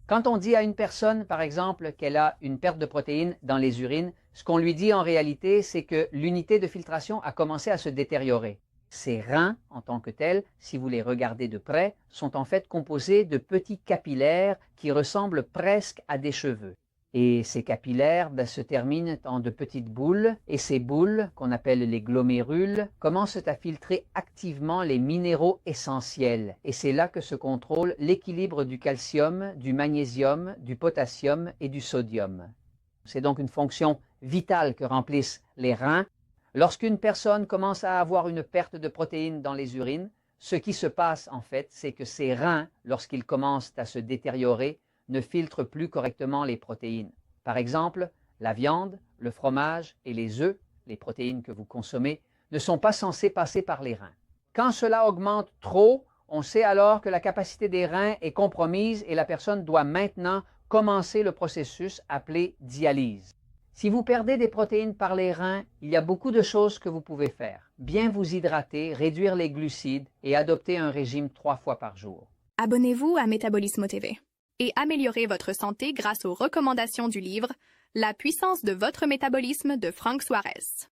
Quand on dit à une personne, par exemple, qu'elle a une perte de protéines dans les urines, ce qu'on lui dit en réalité, c'est que l'unité de filtration a commencé à se détériorer. Ces reins, en tant que tels, si vous les regardez de près, sont en fait composés de petits capillaires qui ressemblent presque à des cheveux. Et ces capillaires se terminent en de petites boules, et ces boules, qu'on appelle les glomérules, commencent à filtrer activement les minéraux essentiels. Et c'est là que se contrôle l'équilibre du calcium, du magnésium, du potassium et du sodium. C'est donc une fonction vitale que remplissent les reins. Lorsqu'une personne commence à avoir une perte de protéines dans les urines, ce qui se passe en fait, c'est que ces reins, lorsqu'ils commencent à se détériorer, ne filtrent plus correctement les protéines. Par exemple, la viande, le fromage et les œufs, les protéines que vous consommez, ne sont pas censées passer par les reins. Quand cela augmente trop, on sait alors que la capacité des reins est compromise et la personne doit maintenant commencer le processus appelé dialyse. Si vous perdez des protéines par les reins, il y a beaucoup de choses que vous pouvez faire. Bien vous hydrater, réduire les glucides et adopter un régime 3 fois par jour. Abonnez-vous à Métabolisme TV et améliorez votre santé grâce aux recommandations du livre La puissance de votre métabolisme de Frank Suarez.